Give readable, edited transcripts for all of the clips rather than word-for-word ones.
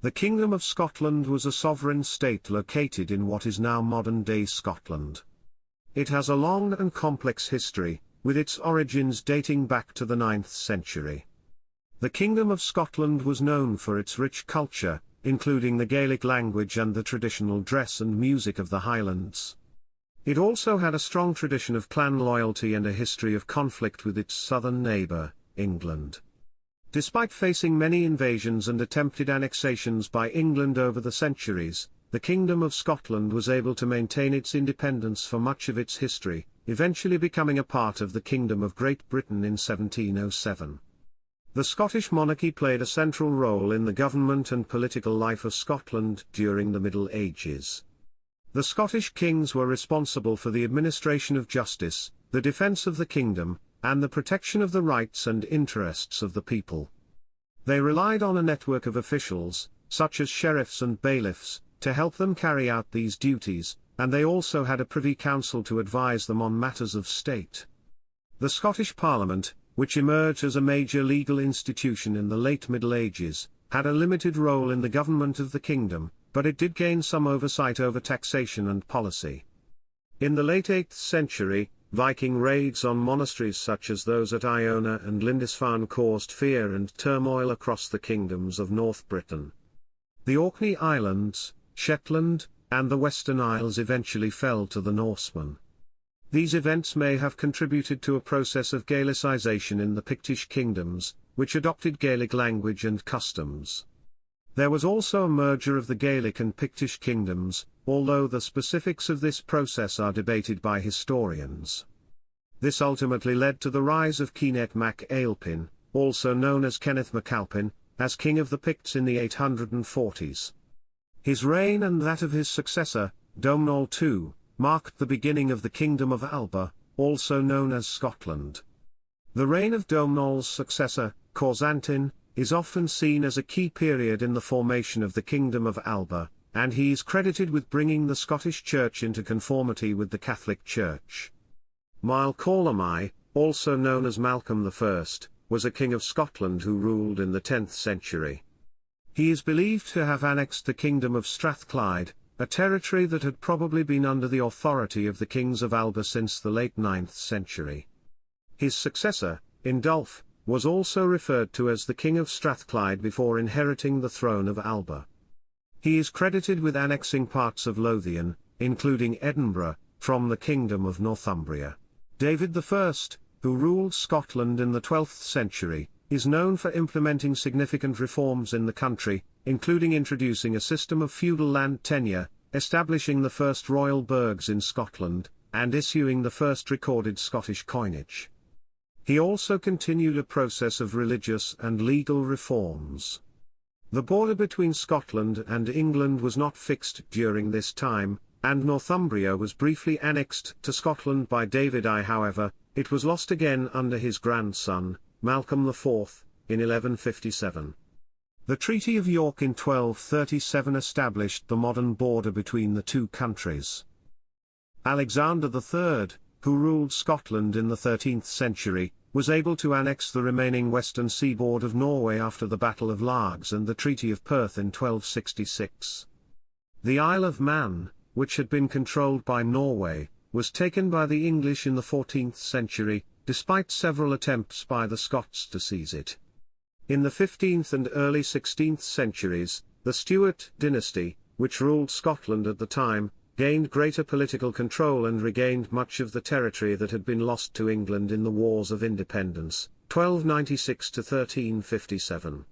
The Kingdom of Scotland was a sovereign state located in what is now modern-day Scotland. It has a long and complex history, with its origins dating back to the 9th century. The Kingdom of Scotland was known for its rich culture, including the Gaelic language and the traditional dress and music of the Highlands. It also had a strong tradition of clan loyalty and a history of conflict with its southern neighbour, England. Despite facing many invasions and attempted annexations by England over the centuries, the Kingdom of Scotland was able to maintain its independence for much of its history, eventually becoming a part of the Kingdom of Great Britain in 1707. The Scottish monarchy played a central role in the government and political life of Scotland during the Middle Ages. The Scottish kings were responsible for the administration of justice, the defence of the kingdom, and the protection of the rights and interests of the people. They relied on a network of officials, such as sheriffs and bailiffs, to help them carry out these duties, and they also had a Privy Council to advise them on matters of state. The Scottish Parliament, which emerged as a major legal institution in the late Middle Ages, had a limited role in the government of the kingdom, but it did gain some oversight over taxation and policy. In the late 8th century, Viking raids on monasteries such as those at Iona and Lindisfarne caused fear and turmoil across the kingdoms of North Britain. The Orkney Islands, Shetland, and the Western Isles eventually fell to the Norsemen. These events may have contributed to a process of Gaelicization in the Pictish kingdoms, which adopted Gaelic language and customs. There was also a merger of the Gaelic and Pictish kingdoms, although the specifics of this process are debated by historians. This ultimately led to the rise of Kenneth mac Ailpin, also known as Kenneth MacAlpin, as king of the Picts in the 840s. His reign and that of his successor, Domnall II, marked the beginning of the Kingdom of Alba, also known as Scotland. The reign of Domnall's successor, Causantin, is often seen as a key period in the formation of the Kingdom of Alba, and he is credited with bringing the Scottish Church into conformity with the Catholic Church. Mael Corlomai, also known as Malcolm I, was a king of Scotland who ruled in the 10th century. He is believed to have annexed the Kingdom of Strathclyde, a territory that had probably been under the authority of the kings of Alba since the late 9th century. His successor, Indulf, was also referred to as the King of Strathclyde before inheriting the throne of Alba. He is credited with annexing parts of Lothian, including Edinburgh, from the Kingdom of Northumbria. David I, who ruled Scotland in the 12th century, is known for implementing significant reforms in the country, including introducing a system of feudal land tenure, establishing the first royal burghs in Scotland, and issuing the first recorded Scottish coinage. He also continued a process of religious and legal reforms. The border between Scotland and England was not fixed during this time, and Northumbria was briefly annexed to Scotland by David I. However, it was lost again under his grandson, Malcolm IV, in 1157. The Treaty of York in 1237 established the modern border between the two countries. Alexander III, who ruled Scotland in the 13th century, was able to annex the remaining western seaboard of Norway after the Battle of Largs and the Treaty of Perth in 1266. The Isle of Man, which had been controlled by Norway, was taken by the English in the 14th century, despite several attempts by the Scots to seize it. In the 15th and early 16th centuries, the Stuart dynasty, which ruled Scotland at the time, gained greater political control and regained much of the territory that had been lost to England in the Wars of Independence, 1296 to 1357.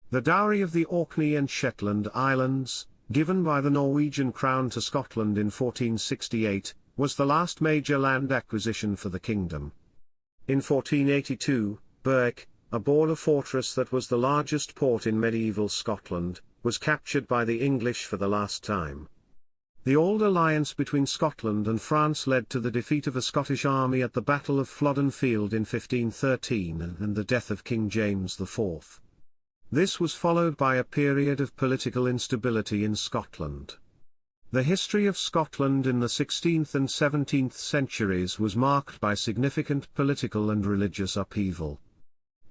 The dowry of the Orkney and Shetland Islands, given by the Norwegian crown to Scotland in 1468, was the last major land acquisition for the kingdom. In 1482, Berwick, a border fortress that was the largest port in medieval Scotland, was captured by the English for the last time. The old alliance between Scotland and France led to the defeat of a Scottish army at the Battle of Flodden Field in 1513 and the death of King James IV. This was followed by a period of political instability in Scotland. The history of Scotland in the 16th and 17th centuries was marked by significant political and religious upheaval.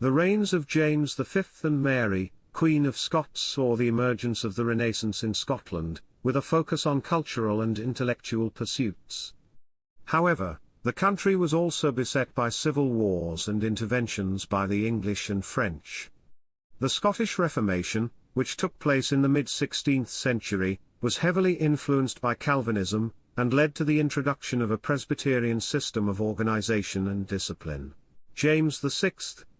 The reigns of James V and Mary, Queen of Scots saw the emergence of the Renaissance in Scotland, with a focus on cultural and intellectual pursuits. However, the country was also beset by civil wars and interventions by the English and French. The Scottish Reformation, which took place in the mid-16th century, was heavily influenced by Calvinism, and led to the introduction of a Presbyterian system of organization and discipline. James VI,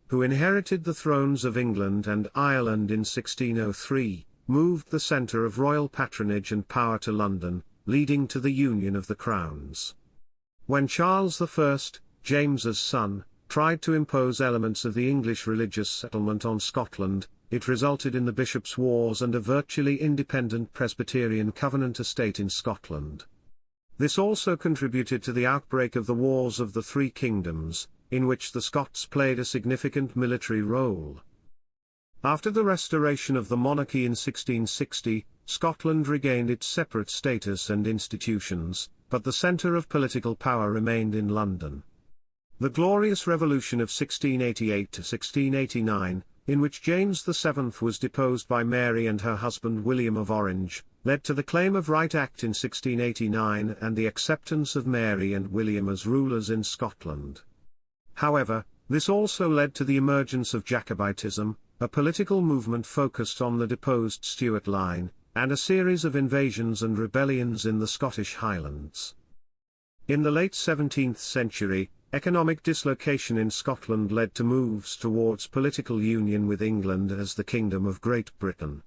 who inherited the thrones of England and Ireland in 1603, moved the centre of royal patronage and power to London, leading to the union of the crowns. When Charles I, James's son, tried to impose elements of the English religious settlement on Scotland, it resulted in the Bishops' Wars and a virtually independent Presbyterian Covenant estate in Scotland. This also contributed to the outbreak of the Wars of the Three Kingdoms, in which the Scots played a significant military role. After the restoration of the monarchy in 1660, Scotland regained its separate status and institutions, but the centre of political power remained in London. The Glorious Revolution of 1688 to 1689, in which James VII was deposed by Mary and her husband William of Orange, led to the Claim of Right Act in 1689 and the acceptance of Mary and William as rulers in Scotland. However, this also led to the emergence of Jacobitism, a political movement focused on the deposed Stuart line, and a series of invasions and rebellions in the Scottish Highlands. In the late 17th century, economic dislocation in Scotland led to moves towards political union with England as the Kingdom of Great Britain.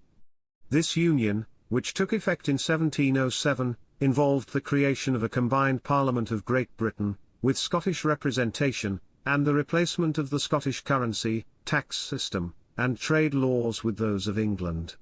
This union, which took effect in 1707, involved the creation of a combined Parliament of Great Britain, with Scottish representation, and the replacement of the Scottish currency, tax system, and trade laws with those of England.